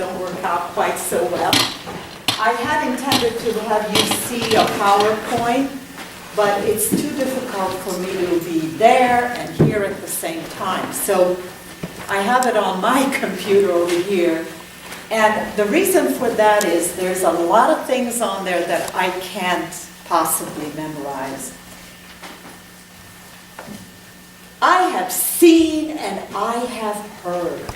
don't work out quite so well. I had intended to have you see a PowerPoint, but it's too difficult for me to be there and here at the same time. So I have it on my computer over here. And the reason for that is there's a lot of things on there that I can't possibly memorize. I have seen and I have heard.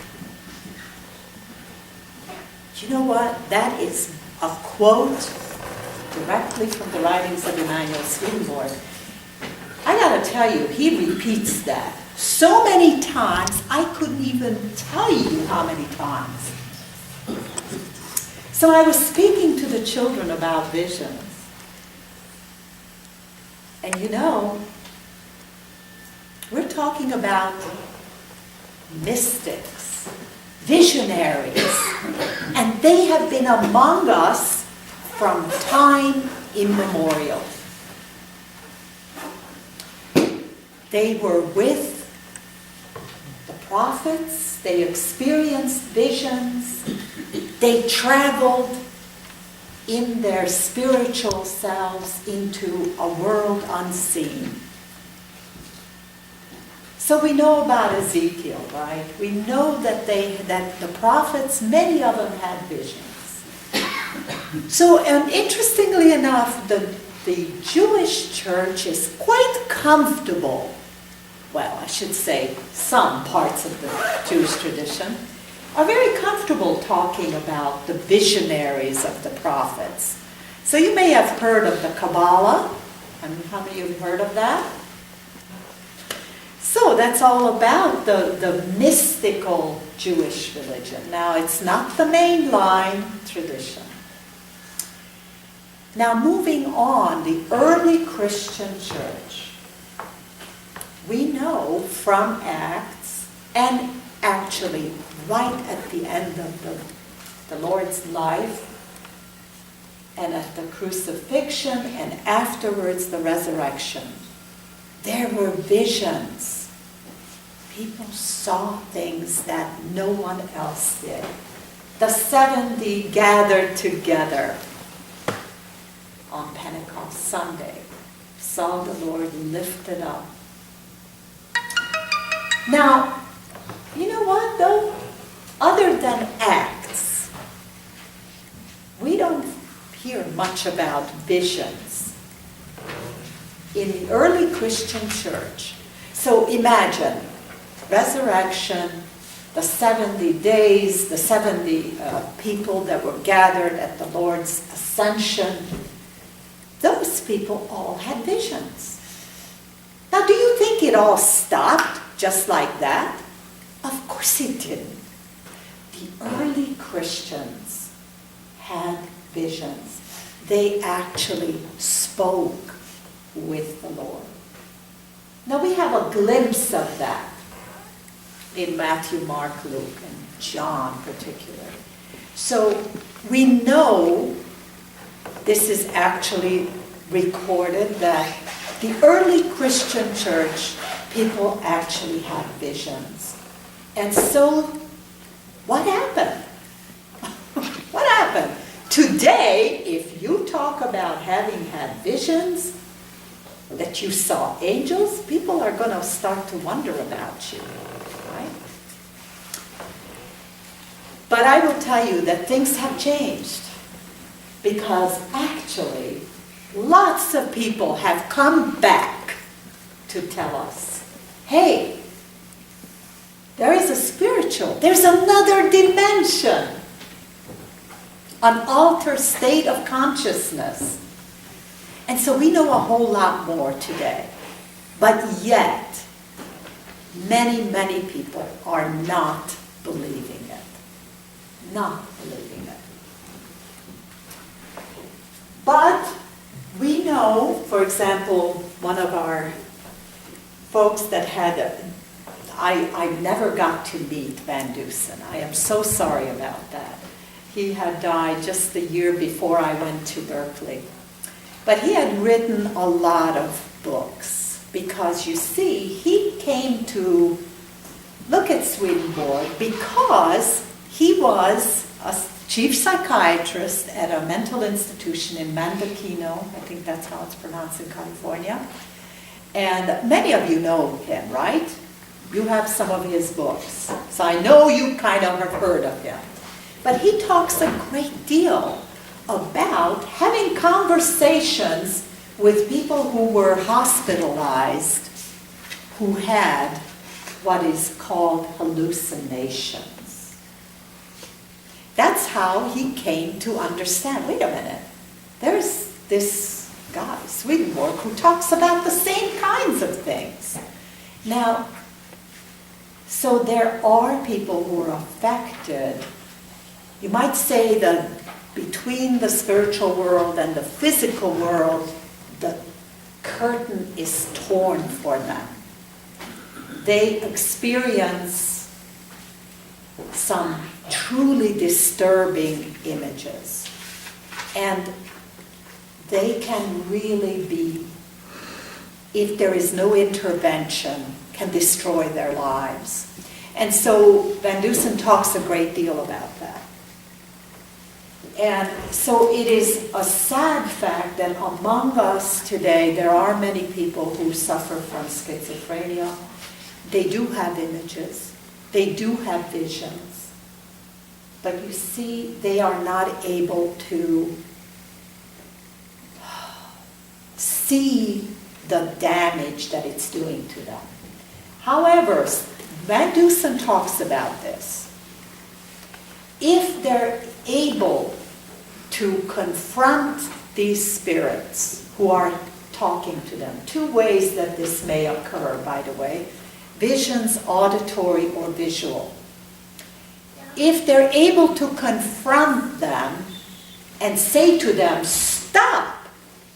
You know what? That is a quote directly from the writings of Emanuel Swedenborg. I gotta tell you, he repeats that so many times, I couldn't even tell you how many times. So I was speaking to the children about visions. And you know, we're talking about mystics, visionaries, and they have been among us from time immemorial. They were with the prophets, they experienced visions, they traveled in their spiritual selves into a world unseen. So we know about Ezekiel, right? We know that the prophets, many of them had visions. So, and interestingly enough, the Jewish church is quite comfortable. Well, I should say some parts of the Jewish tradition are very comfortable talking about the visionaries of the prophets. So you may have heard of the Kabbalah. I mean, how many of you have heard of that? So that's all about the mystical Jewish religion. Now, it's not the mainline tradition. Now, moving on, the early Christian church. We know from Acts, and actually right at the end of the Lord's life, and at the crucifixion, and afterwards the resurrection, there were visions. People saw things that no one else did. The 70 gathered together on Pentecost Sunday, saw the Lord lifted up. Now, you know what though? Other than Acts, we don't hear much about visions in the early Christian church. So imagine, resurrection, the 70 days, the 70 people that were gathered at the Lord's ascension. Those people all had visions. Now, do you think it all stopped just like that? Of course it didn't. The early Christians had visions. They actually spoke with the Lord. Now, we have a glimpse of that in Matthew, Mark, Luke, and John particularly. So we know this is actually recorded that the early Christian church, people actually had visions. And so, what happened? What happened? Today, if you talk about having had visions, that you saw angels, people are going to start to wonder about you, right? But I will tell you that things have changed. Because actually, lots of people have come back to tell us, hey, there is a spiritual, there's another dimension, an altered state of consciousness. And so we know a whole lot more today. But yet, many, many people are not believing it. Not believing it. But we know, for example, one of our folks that had, I never got to meet Van Dusen. I am so sorry about that. He had died just the year before I went to Berkeley. But he had written a lot of books because, you see, he came to look at Swedenborg because he was a chief psychiatrist at a mental institution in Mendocino. I think that's how it's pronounced in California. And many of you know him, right? You have some of his books. So I know you kind of have heard of him. But he talks a great deal about having conversations with people who were hospitalized, who had what is called hallucinations. That's how he came to understand, wait a minute, there's this guy, Swedenborg, who talks about the same kinds of things. Now, so there are people who are affected. You might say that between the spiritual world and the physical world, the curtain is torn for them. They experience some truly disturbing images. And they can really be, if there is no intervention, can destroy their lives. And so Van Dusen talks a great deal about that. And so it is a sad fact that among us today, there are many people who suffer from schizophrenia. They do have images. They do have visions. But you see, they are not able to see the damage that it's doing to them. However, Van Dusen talks about this. If they're able to confront these spirits who are talking to them, two ways that this may occur, by the way, visions, auditory or visual. If they're able to confront them and say to them, stop,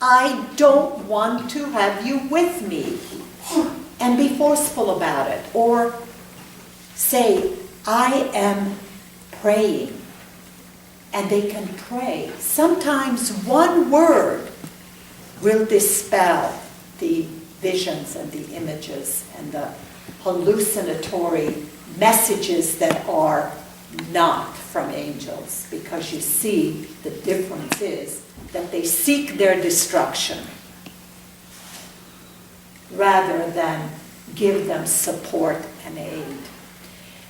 I don't want to have you with me, and be forceful about it, or say, I am praying, and they can pray. Sometimes one word will dispel the visions and the images and the hallucinatory messages that are not from angels, because you see the difference is that they seek their destruction rather than give them support and aid.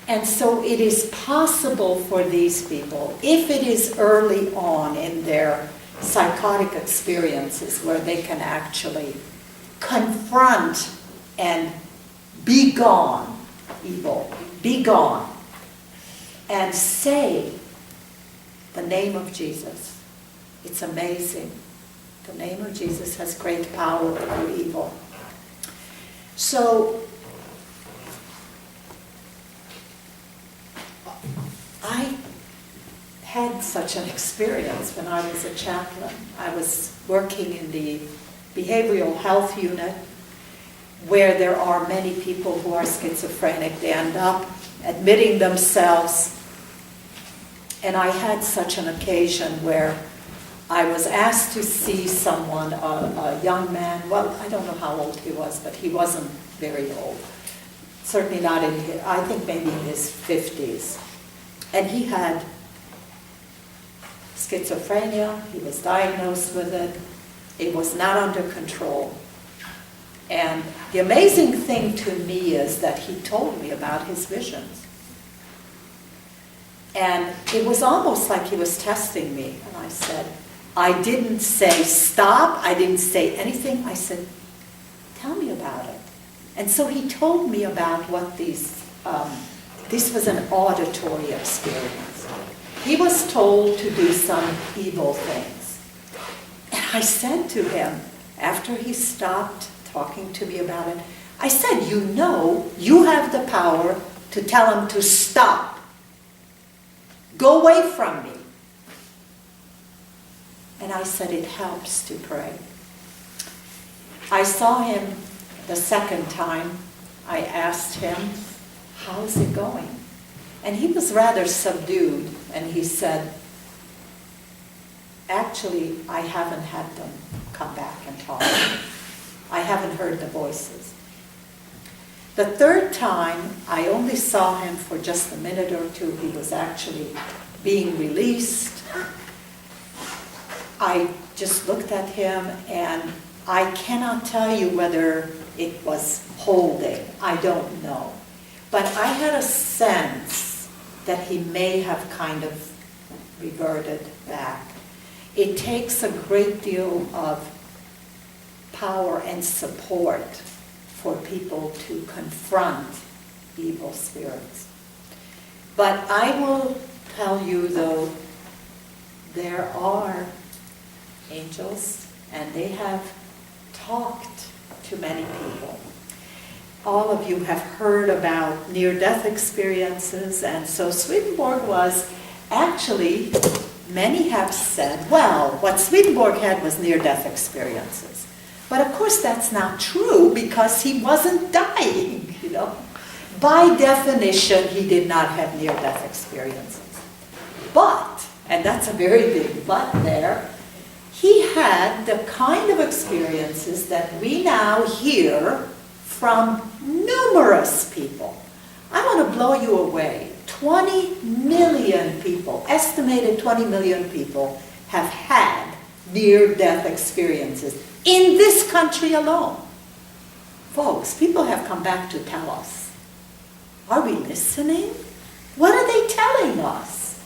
And so it is possible for these people, if it is early on in their psychotic experiences, where they can actually confront and be gone, evil, be gone, and say the name of Jesus. It's amazing. The name of Jesus has great power over evil. So, I had such an experience when I was a chaplain. I was working in the behavioral health unit, where there are many people who are schizophrenic. They end up admitting themselves. And I had such an occasion where I was asked to see someone, a young man. Well, I don't know how old he was, but he wasn't very old. Certainly not in his, I think maybe in his 50s. And he had schizophrenia. He was diagnosed with it. It was not under control. And the amazing thing to me is that he told me about his visions. And it was almost like he was testing me. And I said, I didn't say stop. I didn't say anything. I said, tell me about it. And so he told me about what these, this was an auditory experience. He was told to do some evil things. And I said to him, after he stopped talking to me about it, I said, you know, you have the power to tell him to stop. Go away from me. And I said, it helps to pray. I saw him the second time. I asked him, how's it going? And he was rather subdued, and he said, actually, I haven't had them come back and talk. I haven't heard the voices. The third time, I only saw him for just a minute or two. He was actually being released. I just looked at him, and I cannot tell you whether it was holding. I don't know. But I had a sense that he may have kind of reverted back. It takes a great deal of power and support for people to confront evil spirits. But I will tell you, though, there are angels, and they have talked to many people. All of you have heard about near-death experiences, and so Swedenborg was actually, many have said, well, what Swedenborg had was near-death experiences. But of course that's not true, because he wasn't dying, you know. By definition, he did not have near-death experiences. But, and that's a very big but there, he had the kind of experiences that we now hear from numerous people. I want to blow you away. 20 million people, estimated 20 million people, have had near-death experiences in this country alone. Folks, people have come back to tell us. Are we listening? What are they telling us?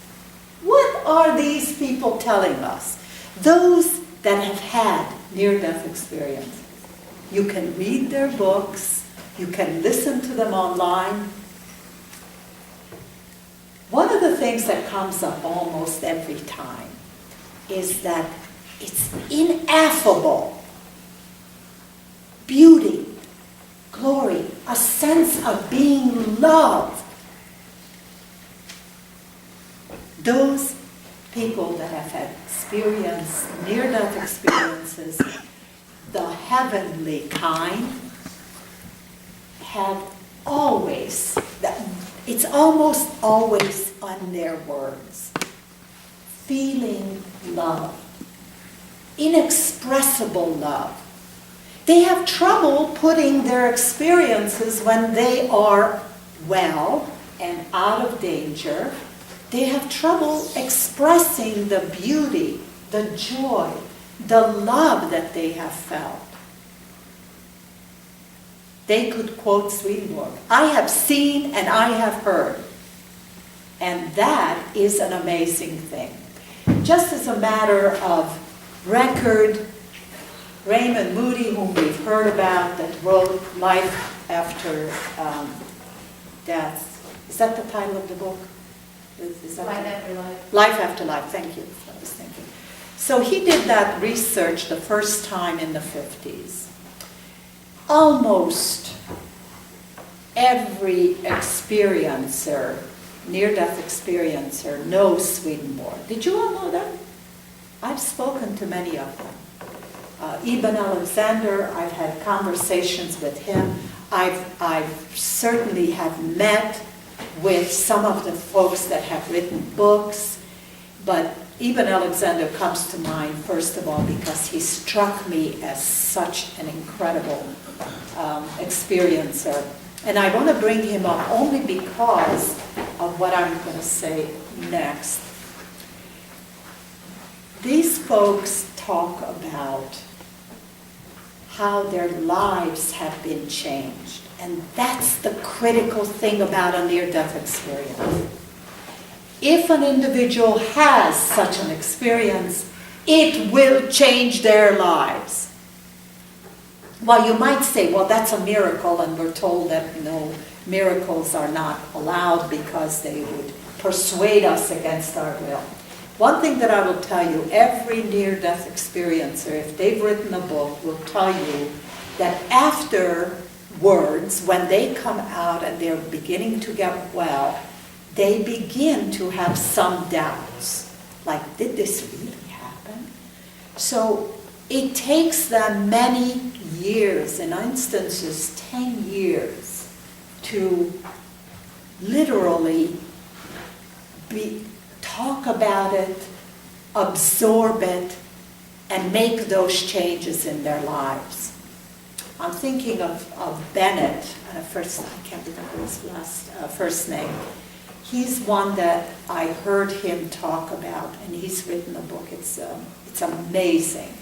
What are these people telling us? Those that have had near-death experiences. You can read their books. You can listen to them online. One of the things that comes up almost every time is that it's ineffable beauty, glory, a sense of being loved. Those people that have had experienced near-death experiences, the heavenly kind, have always, it's almost always on their words, feeling love, inexpressible love. They have trouble putting their experiences when they are well and out of danger. They have trouble expressing the beauty, the joy, the love that they have felt. They could quote Swedenborg, I have seen and I have heard. And that is an amazing thing. Just as a matter of record, Raymond Moody, whom we've heard about, that wrote Life After Death. Is that the title of the book? Is that Life After Life. Life After Life, thank you. I was thinking. So he did that research the first time in the 50s. Almost every experiencer, near-death experiencer, knows Swedenborg. Did you all know that? I've spoken to many of them. Ibn Alexander, I've had conversations with him. I've certainly have met with some of the folks that have written books, but Ibn Alexander comes to mind, first of all, because he struck me as such an incredible experiencer. And I want to bring him up only because of what I'm going to say next. These folks talk about how their lives have been changed. And that's the critical thing about a near-death experience. If an individual has such an experience, it will change their lives. Well, you might say, well, that's a miracle, and we're told that no, miracles are not allowed because they would persuade us against our will. One thing that I will tell you, every near-death experiencer, if they've written a book, will tell you that afterwards, when they come out and they're beginning to get well, they begin to have some doubts. Like, did this really happen? So it takes them many years, in instances 10 years, to literally talk about it, absorb it, and make those changes in their lives. I'm thinking of Bennett, I can't remember his first name. he's one that I heard him talk about, and he's written a book. It's amazing,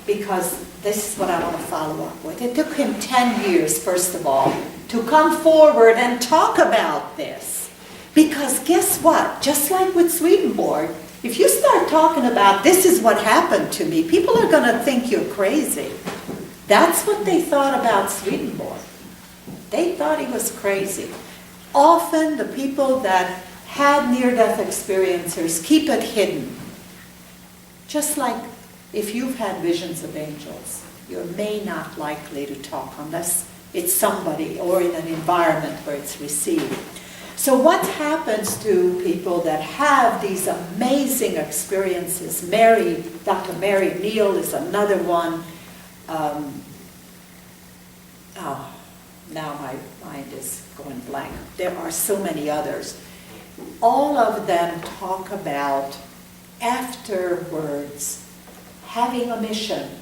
because this is what I want to follow up with. It took him 10 years, first of all, to come forward and talk about this. Because guess what? Just like with Swedenborg, if you start talking about this is what happened to me, people are going to think you're crazy. That's what they thought about Swedenborg. They thought he was crazy. Often the people that had near-death experiences keep it hidden. Just like if you've had visions of angels, you're may not likely to talk unless it's somebody or in an environment where it's received. So what happens to people that have these amazing experiences? Dr. Mary Neal is another one. Now my mind is going blank. There are so many others. All of them talk about afterwards having a mission.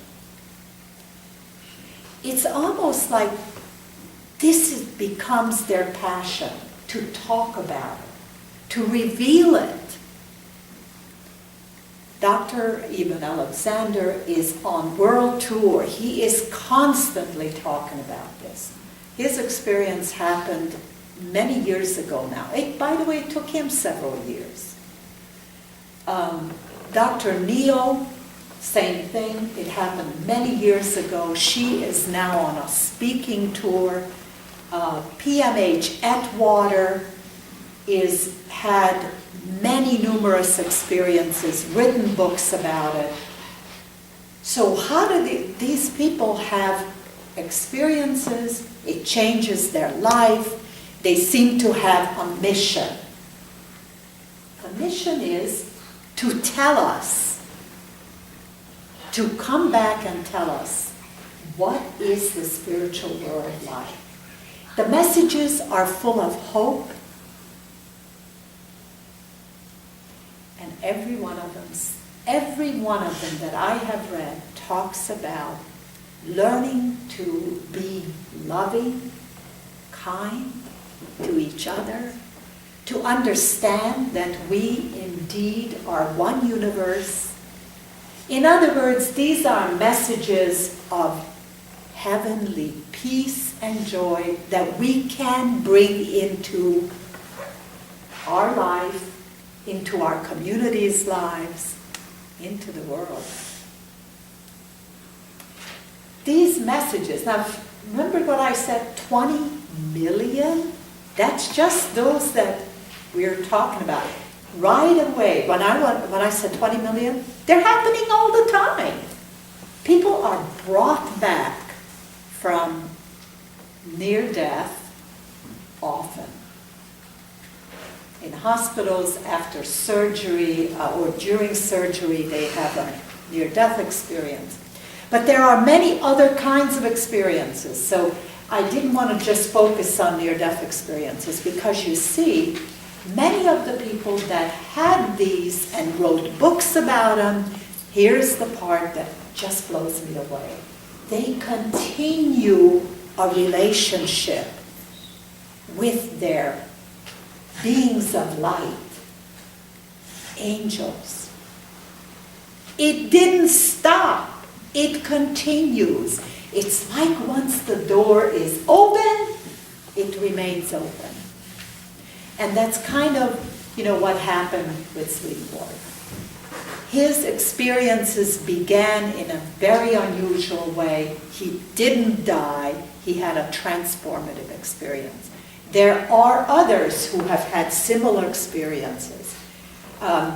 It's almost like this becomes their passion, to talk about it, to reveal it. Dr. Eben Alexander is on world tour. He is constantly talking about this. His experience happened many years ago now. By the way, it took him several years. Dr. Neal, same thing. It happened many years ago. She is now on a speaking tour. PMH Atwater had many numerous experiences, written books about it. So how do these people have experiences? It changes their life. They seem to have a mission. The mission is to tell us, to come back and tell us, what is the spiritual world like? The messages are full of hope, and every one of them that I have read talks about learning to be loving, kind to each other, to understand that we indeed are one universe. In other words, these are messages of heavenly peace and joy that we can bring into our life, into our communities' lives, into the world. These messages, now remember what I said, 20 million? That's just those that we're talking about. Right away, when I said 20 million, they're happening all the time. People are brought back from near death often. In hospitals, after surgery or during surgery, they have a near-death experience. But there are many other kinds of experiences. So I didn't want to just focus on near-death experiences, because you see, many of the people that had these and wrote books about them, here's the part that just blows me away. They continue a relationship with their beings of light, angels. It didn't stop. It continues. It's like once the door is open, it remains open. And that's kind of, what happened with Swedenborg. His experiences began in a very unusual way. He didn't die. He had a transformative experience. There are others who have had similar experiences.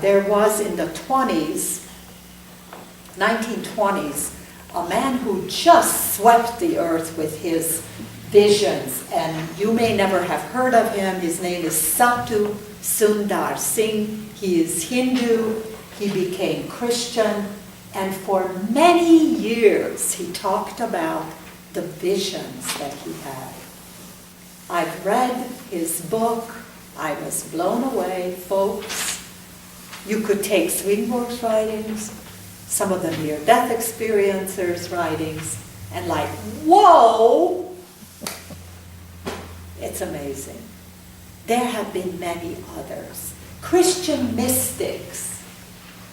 There was in the 1920s, a man who just swept the earth with his visions, and you may never have heard of him. His name is Sadhu Sundar Singh. He is Hindu. He became Christian, and for many years he talked about the visions that he had. I've read his book. I was blown away, folks. You could take Swedenborg's writings, some of the near-death experiencers' writings, and whoa! It's amazing. there have been many others. Christian mystics,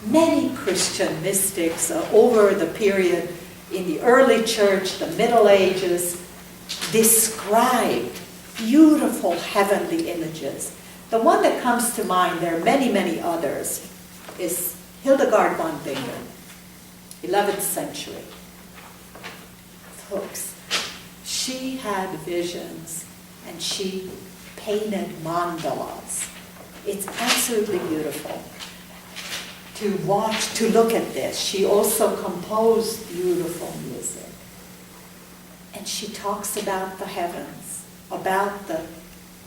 many Christian mystics over the period in the early church, the Middle Ages, described beautiful heavenly images. The one that comes to mind, there are many, many others, is Hildegard von Bingen, 11th century. Folks, she had visions and she painted mandalas. It's absolutely beautiful to watch, to look at this. She also composed beautiful music. And she talks about the heavens, about the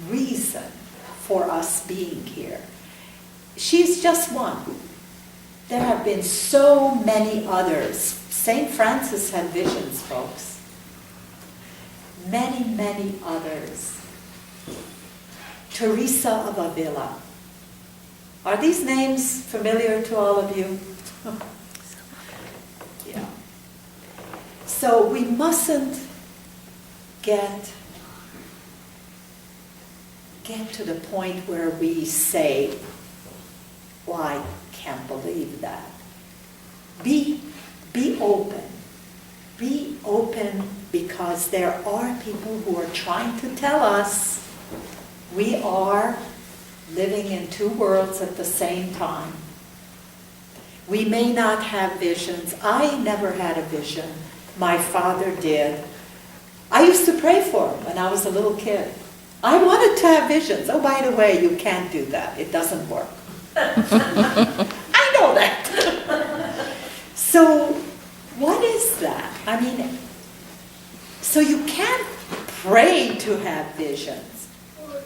reason for us being here. She's just one. There have been so many others. St. Francis had visions, folks. Many, many others. Teresa of Avila. Are these names familiar to all of you? Yeah. So we mustn't get to the point where we say, well, I can't believe that. Be open. Be open, because there are people who are trying to tell us we are living in two worlds at the same time. We may not have visions. I never had a vision. My father did. I used to pray for him when I was a little kid. I wanted to have visions. Oh, by the way, you can't do that. It doesn't work. I know that. So, what is that? I mean, so you can't pray to have visions.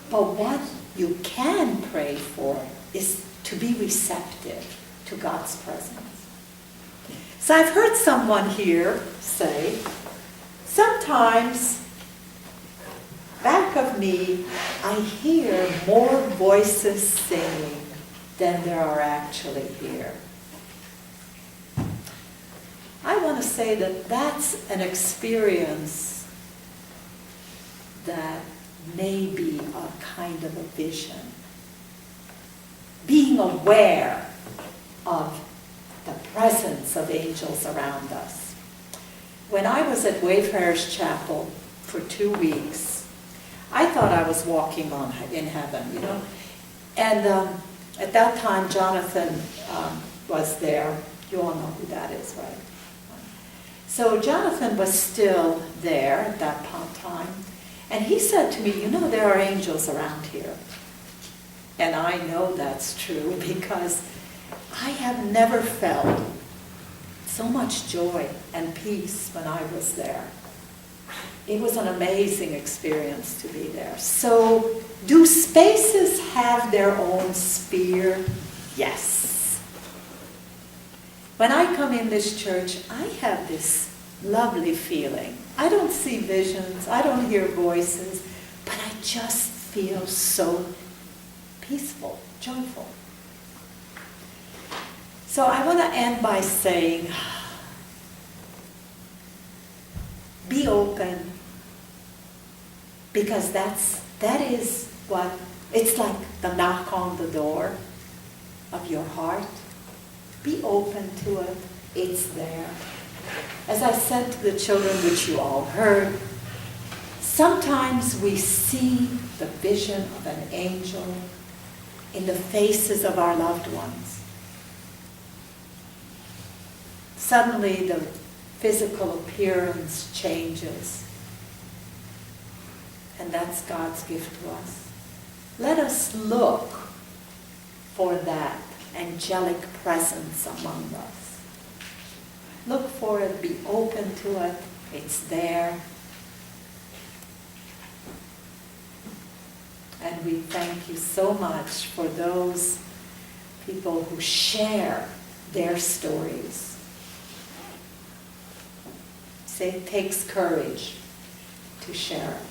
But what you can pray for is to be receptive to God's presence. So I've heard someone here say, sometimes back of me, I hear more voices singing than there are actually here. I want to say that that's an experience that may be a kind of a vision. Being aware of the presence of angels around us. When I was at Wayfarers Chapel for 2 weeks, I thought I was walking in heaven, you know. And at that time, Jonathan was there. You all know who that is, right? So Jonathan was still there at that time. And he said to me, you know, there are angels around here. And I know that's true because I have never felt so much joy and peace when I was there. It was an amazing experience to be there. So, do spaces have their own sphere? Yes. When I come in this church, I have this lovely feeling. I don't see visions, I don't hear voices, but I just feel so peaceful, joyful. So I want to end by saying, be open, because that is what, it's like the knock on the door of your heart. Be open to it, it's there. As I said to the children, which you all heard, sometimes we see the vision of an angel in the faces of our loved ones. Suddenly the physical appearance changes. And that's God's gift to us. Let us look for that angelic presence among us. Look for it, be open to it, it's there. And we thank you so much for those people who share their stories. Say it takes courage to share it.